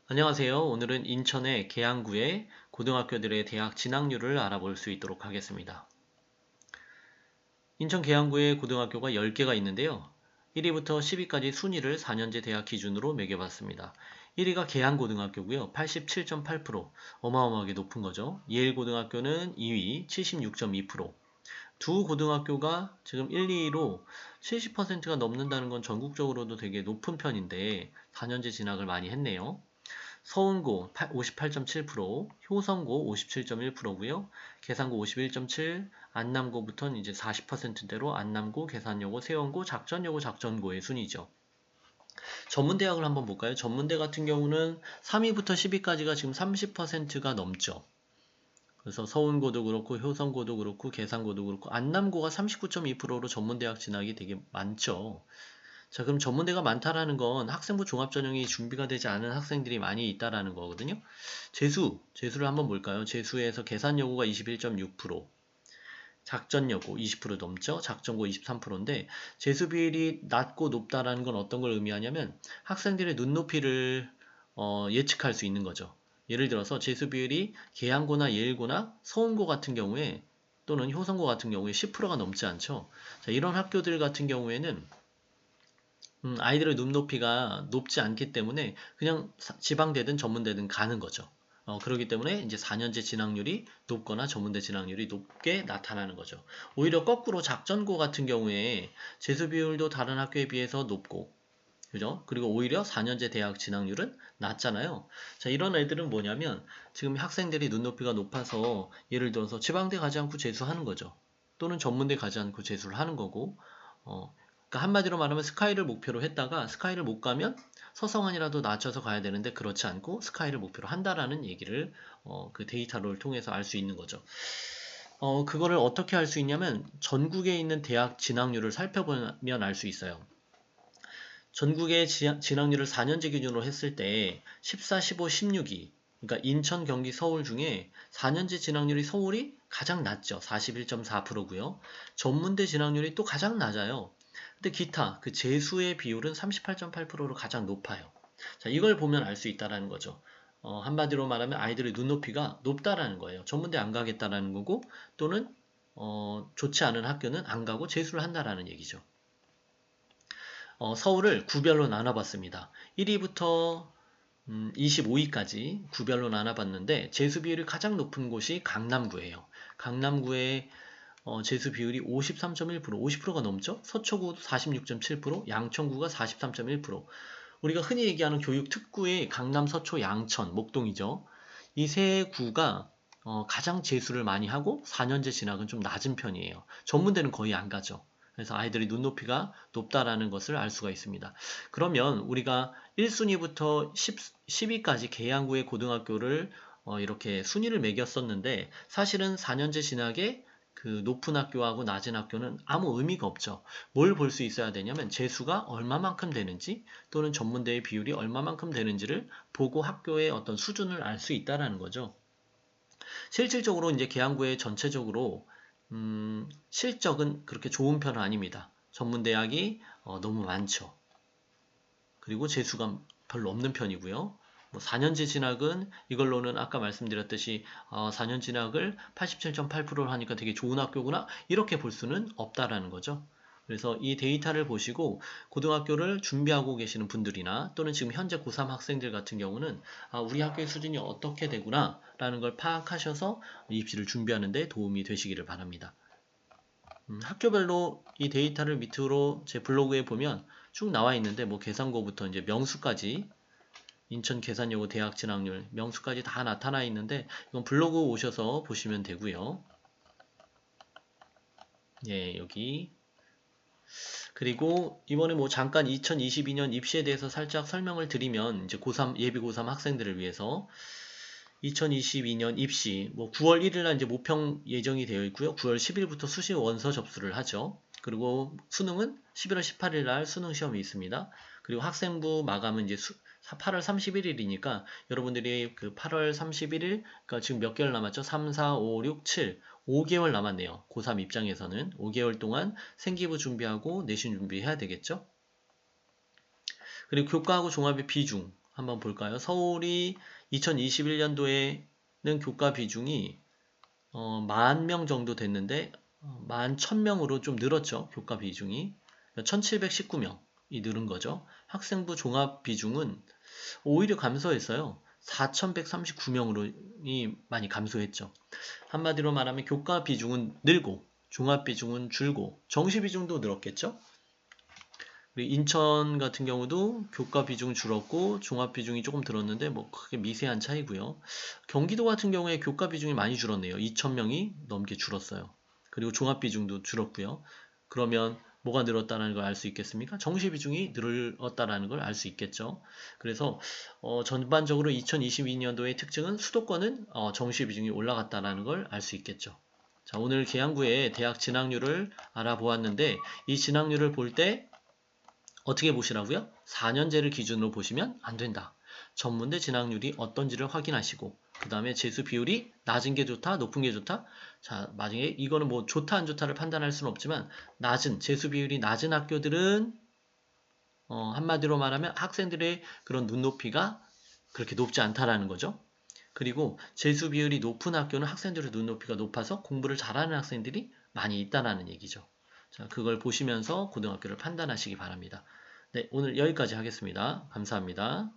안녕하세요. 오늘은 인천의 계양구의 고등학교들의 대학 진학률을 알아볼 수 있도록 하겠습니다. 인천 계양구에 고등학교가 10개가 있는데요. 1위부터 10위까지 순위를 4년제 대학 기준으로 매겨봤습니다. 1위가 계양고등학교고요. 87.8%, 어마어마하게 높은 거죠. 예일고등학교는 2위, 76.2%. 두 고등학교가 지금 1, 2위로 70%가 넘는다는 건 전국적으로도 되게 높은 편인데 4년제 진학을 많이 했네요. 서운고 58.7%, 효성고 57.1%고요. 계산고 51.7, 안남고부터는 이제 40%대로 안남고, 계산여고, 세원고, 작전여고, 작전고의 순이죠. 전문대학을 한번 볼까요? 전문대 같은 경우는 3위부터 10위까지가 지금 30%가 넘죠. 그래서 서운고도 그렇고 효성고도 그렇고 계산고도 그렇고 안남고가 39.2%로 전문대학 진학이 되게 많죠. 자, 그럼 전문대가 많다라는 건 학생부 종합전형이 준비가 되지 않은 학생들이 많이 있다라는 거거든요. 재수를 한번 볼까요? 재수에서 계산여고가 21.6%, 작전여고 20% 넘죠? 작전고 23%인데 재수 비율이 낮고 높다라는 건 어떤 걸 의미하냐면 학생들의 눈높이를 예측할 수 있는 거죠. 예를 들어서 재수 비율이 계양고나 예일고나 서운고 같은 경우에 또는 효성고 같은 경우에 10%가 넘지 않죠. 자, 이런 학교들 같은 경우에는 아이들의 눈높이가 높지 않기 때문에 그냥 지방대든 전문대든 가는 거죠. 그렇기 때문에 이제 4년제 진학률이 높거나 전문대 진학률이 높게 나타나는 거죠. 오히려 거꾸로 작전고 같은 경우에 재수 비율도 다른 학교에 비해서 높고, 그죠? 그리고 오히려 4년제 대학 진학률은 낮잖아요. 자, 이런 애들은 뭐냐면 지금 학생들이 눈높이가 높아서 예를 들어서 지방대 가지 않고 재수하는 거죠. 또는 전문대 가지 않고 재수를 하는 거고, 그러니까 한마디로 말하면 스카이를 목표로 했다가 스카이를 못 가면 서성안이라도 낮춰서 가야 되는데 그렇지 않고 스카이를 목표로 한다라는 얘기를 그 데이터를 통해서 알 수 있는 거죠. 그거를 어떻게 할 수 있냐면 전국에 있는 대학 진학률을 살펴보면 알 수 있어요. 전국의 진학률을 4년제 기준으로 했을 때 14, 15, 16위, 그러니까 인천, 경기, 서울 중에 4년제 진학률이 서울이 가장 낮죠. 41.4%고요. 전문대 진학률이 또 가장 낮아요. 근데 기타, 그 재수의 비율은 38.8%로 가장 높아요. 자, 이걸 보면 알 수 있다라는 거죠. 한마디로 말하면 아이들의 눈높이가 높다라는 거예요. 전문대 안 가겠다라는 거고, 또는 좋지 않은 학교는 안 가고 재수를 한다라는 얘기죠. 서울을 구별로 나눠봤습니다. 1위부터 25위까지 구별로 나눠봤는데 재수 비율이 가장 높은 곳이 강남구예요. 강남구의 재수 비율이 53.1%, 50%가 넘죠? 서초구 46.7%, 양천구가 43.1%. 우리가 흔히 얘기하는 교육 특구의 강남, 서초, 양천, 목동이죠. 이 세 구가 가장 재수를 많이 하고 4년제 진학은 좀 낮은 편이에요. 전문대는 거의 안 가죠. 그래서 아이들이 눈높이가 높다라는 것을 알 수가 있습니다. 그러면 우리가 1순위부터 10위까지 계양구의 고등학교를 이렇게 순위를 매겼었는데 사실은 4년제 진학에 그 높은 학교하고 낮은 학교는 아무 의미가 없죠. 뭘 볼 수 있어야 되냐면 재수가 얼마만큼 되는지 또는 전문대의 비율이 얼마만큼 되는지를 보고 학교의 어떤 수준을 알 수 있다라는 거죠. 실질적으로 이제 계양구의 전체적으로 실적은 그렇게 좋은 편은 아닙니다. 전문대학이 너무 많죠. 그리고 재수가 별로 없는 편이고요. 4년제 진학은 이걸로는 아까 말씀드렸듯이 4년 진학을 87.8%를 하니까 되게 좋은 학교구나 이렇게 볼 수는 없다라는 거죠. 그래서 이 데이터를 보시고 고등학교를 준비하고 계시는 분들이나 또는 지금 현재 고3 학생들 같은 경우는 우리 학교의 수준이 어떻게 되구나 라는 걸 파악하셔서 입시를 준비하는 데 도움이 되시기를 바랍니다. 학교별로 이 데이터를 밑으로 제 블로그에 보면 쭉 나와 있는데 뭐 계산고부터 이제 명수까지 인천 계산여고 대학 진학률 명수까지 다 나타나 있는데 이건 블로그 오셔서 보시면 되고요. 예, 여기 그리고 이번에 뭐 잠깐 2022년 입시에 대해서 살짝 설명을 드리면 이제 고3 예비 고3 학생들을 위해서 2022년 입시 뭐 9월 1일 날 이제 모평 예정이 되어 있고요. 9월 10일부터 수시 원서 접수를 하죠. 그리고 수능은 11월 18일 날 수능 시험이 있습니다. 그리고 학생부 마감은 이제 8월 31일이니까 여러분들이 그 8월 31일 그러니까 지금 몇 개월 남았죠? 3, 4, 5, 6, 7 5개월 남았네요. 고3 입장에서는 5개월 동안 생기부 준비하고 내신 준비해야 되겠죠? 그리고 교과하고 종합의 비중 한번 볼까요? 서울이 2021년도에는 교과 비중이 10,000명 정도 됐는데 11,000명으로 좀 늘었죠. 교과 비중이 1,719명이 늘은 거죠. 학생부 종합 비중은 오히려 감소했어요. 4,139명으로 많이 감소했죠. 한마디로 말하면 교과 비중은 늘고 종합 비중은 줄고 정시 비중도 늘었겠죠. 그리고 인천 같은 경우도 교과 비중 줄었고 종합 비중이 조금 늘었는데 뭐 크게 미세한 차이고요. 경기도 같은 경우에 교과 비중이 많이 줄었네요. 2,000명이 넘게 줄었어요. 그리고 종합 비중도 줄었고요. 그러면 뭐가 늘었다는 걸 알 수 있겠습니까? 정시 비중이 늘었다는 걸 알 수 있겠죠. 그래서 전반적으로 2022년도의 특징은 수도권은 정시 비중이 올라갔다는 걸 알 수 있겠죠. 자, 오늘 계양구의 대학 진학률을 알아보았는데 이 진학률을 볼때 어떻게 보시라고요? 4년제를 기준으로 보시면 안 된다. 전문대 진학률이 어떤지를 확인하시고 그 다음에 재수 비율이 낮은 게 좋다, 높은 게 좋다. 자, 나중에 이거는 뭐 좋다 안 좋다를 판단할 수는 없지만 낮은 재수 비율이 낮은 학교들은 한마디로 말하면 학생들의 그런 눈높이가 그렇게 높지 않다라는 거죠. 그리고 재수 비율이 높은 학교는 학생들의 눈높이가 높아서 공부를 잘하는 학생들이 많이 있다라는 얘기죠. 자, 그걸 보시면서 고등학교를 판단하시기 바랍니다. 네, 오늘 여기까지 하겠습니다. 감사합니다.